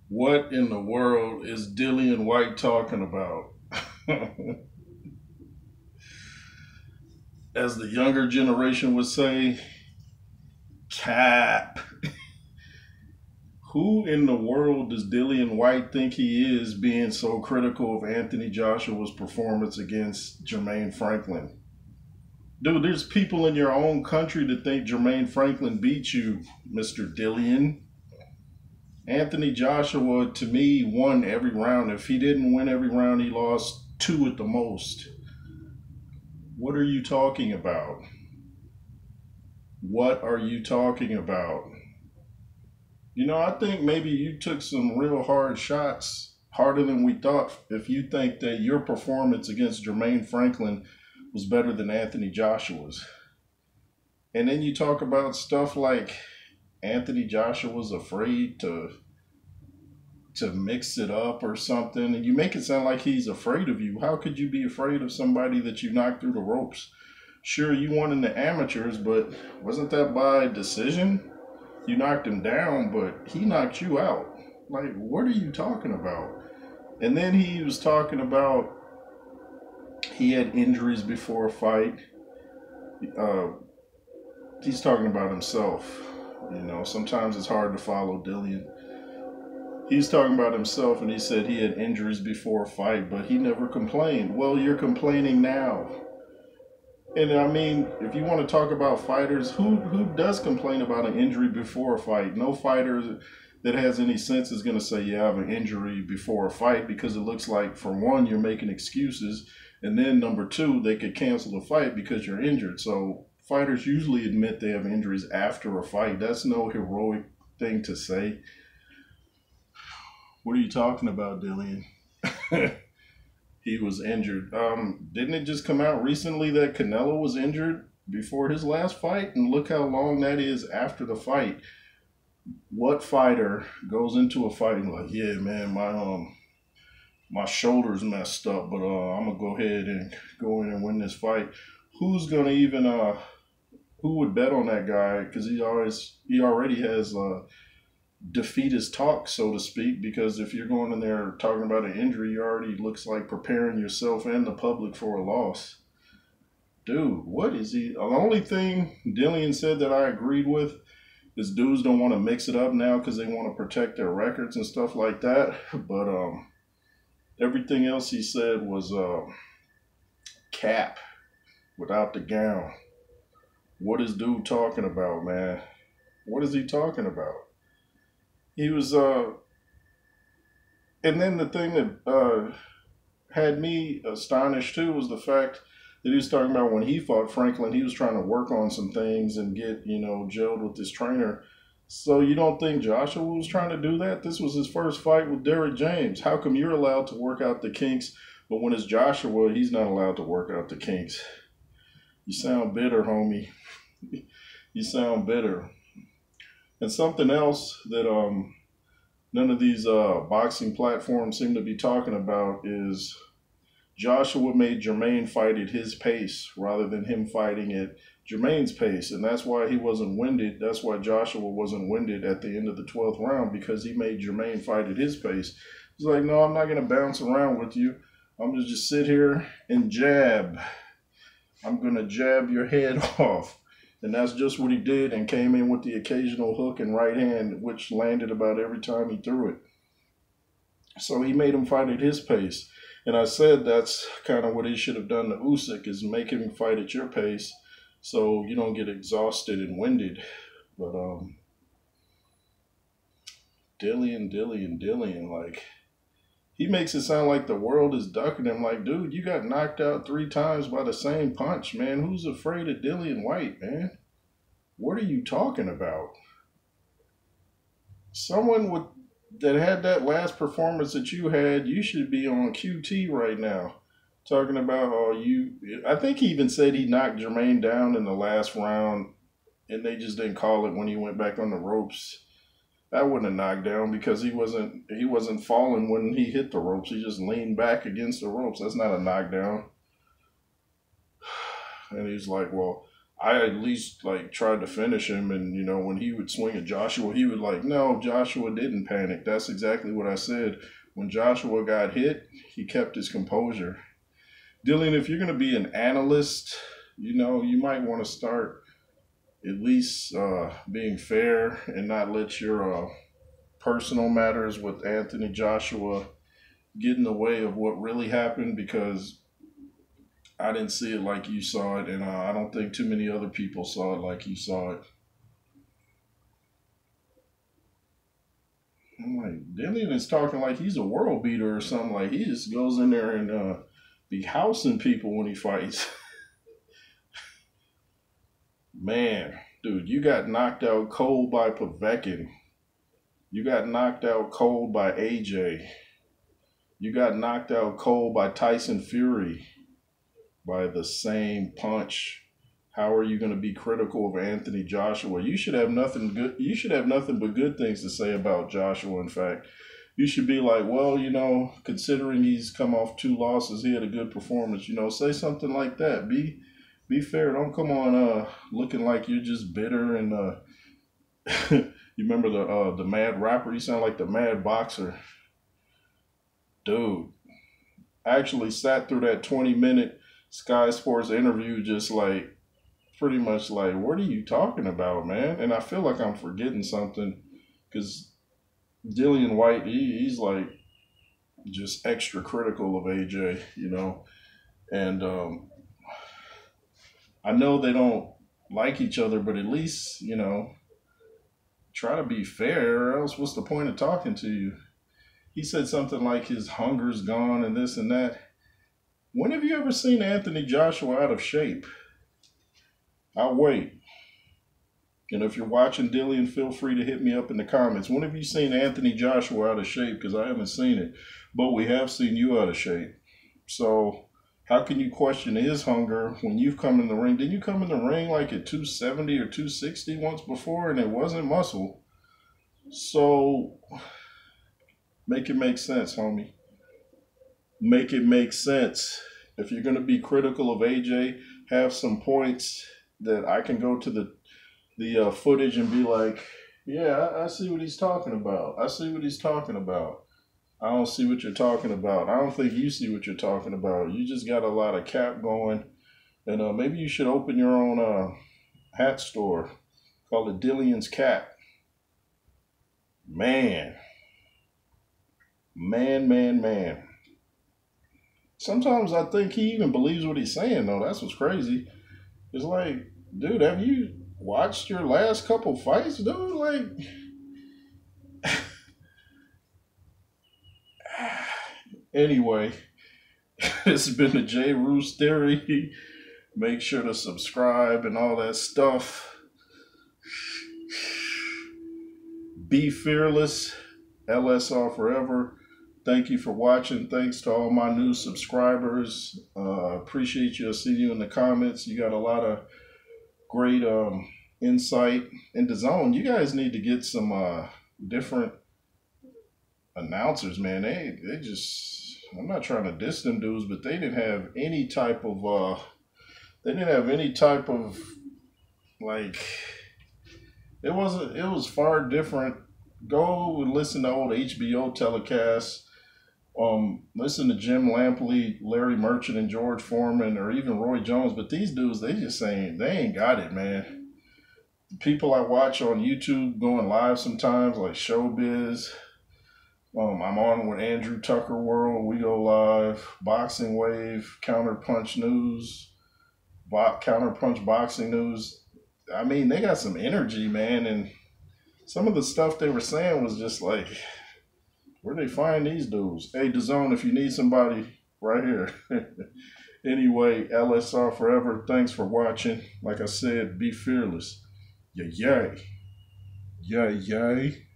What in the world is Dillian White talking about? As the younger generation would say, cap. Who in the world does Dillian White think he is being so critical of Anthony Joshua's performance against Jermaine Franklin? Dude, there's people in your own country that think Jermaine Franklin beat you, Mr. Dillian. Anthony Joshua, to me, won every round. If he didn't win every round, he lost two at the most. What are you talking about? What are you talking about? I think maybe you took some real hard shots, harder than we thought, if you think that your performance against Jermaine Franklin was better than Anthony Joshua's. And then you talk about stuff like Anthony Joshua's afraid to mix it up or something, and you make it sound like he's afraid of you. How could you be afraid of somebody that you knocked through the ropes? Sure, you won in the amateurs, but wasn't that by decision? You knocked him down, but he knocked you out. Like, what are you talking about? And then he was talking about he had injuries before a fight. Uh, he's talking about himself. Sometimes it's hard to follow Dillian. He's talking about himself, and he said he had injuries before a fight, but he never complained. Well, you're complaining now. And I mean, if you want to talk about fighters, who does complain about an injury before a fight? No fighter that has any sense is going to say, "Yeah, I have an injury before a fight," because it looks like, for one, you're making excuses, and then number two, they could cancel the fight because you're injured. So fighters usually admit they have injuries after a fight. That's no heroic thing to say. What are you talking about, Dillian? He was injured. Didn't it just come out recently that Canelo was injured before his last fight? And look how long that is after the fight. What fighter goes into a fight and like, yeah, man, my shoulder's messed up, but I'm gonna go ahead and go in and win this fight. Who's gonna even who would bet on that guy? Because he already has defeatist talk, so to speak, because if you're going in there talking about an injury, you already looks like preparing yourself and the public for a loss. Dude, what is he? The only thing Dillian said that I agreed with is dudes don't want to mix it up now because they want to protect their records and stuff like that. But everything else he said was cap without the gown. What is dude talking about, man? What is he talking about? He was and then the thing that had me astonished too was the fact that he was talking about when he fought Franklin, he was trying to work on some things and get, gelled with his trainer. So you don't think Joshua was trying to do that? This was his first fight with Derrick James. How come you're allowed to work out the kinks, but when it's Joshua, he's not allowed to work out the kinks? You sound bitter, homie. You sound bitter. And something else that none of these boxing platforms seem to be talking about is Joshua made Jermaine fight at his pace rather than him fighting at Jermaine's pace. And that's why he wasn't winded. That's why Joshua wasn't winded at the end of the 12th round, because he made Jermaine fight at his pace. He's like, no, I'm not going to bounce around with you. I'm going to just sit here and jab. I'm going to jab your head off. And that's just what he did, and came in with the occasional hook and right hand, which landed about every time he threw it. So he made him fight at his pace. And I said that's kind of what he should have done to Usyk, is make him fight at your pace so you don't get exhausted and winded. But Dillian, like, he makes it sound like the world is ducking him. Like, dude, you got knocked out 3 times by the same punch, man. Who's afraid of Dillian White, man? What are you talking about? Someone that had that last performance that you had, you should be on QT right now. Talking about I think he even said he knocked Jermaine down in the last round, and they just didn't call it when he went back on the ropes. That wasn't a knockdown because he wasn't falling when he hit the ropes. He just leaned back against the ropes. That's not a knockdown. And he's like, well, I at least like tried to finish him, and when he would swing at Joshua, he would like, no, Joshua didn't panic. That's exactly what I said. When Joshua got hit, he kept his composure. Dillian, if you're going to be an analyst, you might want to start at least being fair and not let your personal matters with Anthony Joshua get in the way of what really happened, because I didn't see it like you saw it, and I don't think too many other people saw it like you saw it. I'm like, Dillian is talking like he's a world beater or something. Like he just goes in there and be housing people when he fights. Man, dude, you got knocked out cold by Povetkin. You got knocked out cold by AJ. You got knocked out cold by Tyson Fury by the same punch. How are you going to be critical of Anthony Joshua? You should have nothing good. You should have nothing but good things to say about Joshua. In fact, you should be like, well, considering he's come off 2 losses, he had a good performance. Say something like that. Be fair. Don't come on looking like you're just bitter and you remember the Mad Rapper? You sound like the Mad Boxer. Dude, I actually sat through that 20-minute Sky Sports interview just like pretty much like, what are you talking about, man? And I feel like I'm forgetting something because Dillian White, he's like just extra critical of AJ, and I know they don't like each other, but at least, try to be fair, or else what's the point of talking to you? He said something like his hunger's gone and this and that. When have you ever seen Anthony Joshua out of shape? I'll wait. And if you're watching Dillian, feel free to hit me up in the comments. When have you seen Anthony Joshua out of shape? Because I haven't seen it. But we have seen you out of shape. So how can you question his hunger when you've come in the ring? Didn't you come in the ring like at 270 or 260 once before, and it wasn't muscle? So make it make sense, homie. Make it make sense. If you're going to be critical of AJ, have some points that I can go to the footage and be like, yeah, I see what he's talking about. I see what he's talking about. I don't see what you're talking about. I don't think you see what you're talking about. You just got a lot of cap going. And maybe you should open your own hat store. Call it Dillian's Cap. Man. Sometimes I think he even believes what he's saying, though. That's what's crazy. It's like, dude, have you watched your last couple fights, dude? Like, anyway, this has been the J. Roos Theory. Make sure to subscribe and all that stuff. Be fearless. LSR forever. Thank you for watching. Thanks to all my new subscribers. Appreciate you. I'll see you in the comments. You got a lot of great insight into zone. You guys need to get some different announcers, man. They just, I'm not trying to diss them dudes, but they didn't have any type of like, it was far different. Go and listen to old HBO telecasts. Listen to Jim Lampley, Larry Merchant, and George Foreman, or even Roy Jones. But these dudes, they just saying they ain't got it, man. The people I watch on YouTube going live sometimes, like Showbiz. I'm on with Andrew Tucker World. We go live. Boxing Wave, Counterpunch News, Counterpunch Boxing News. I mean, they got some energy, man, and some of the stuff they were saying was just like, where they find these dudes? Hey, DAZN, if you need somebody, right here. Anyway, LSR forever. Thanks for watching. Like I said, be fearless. Yay. Yay, yay.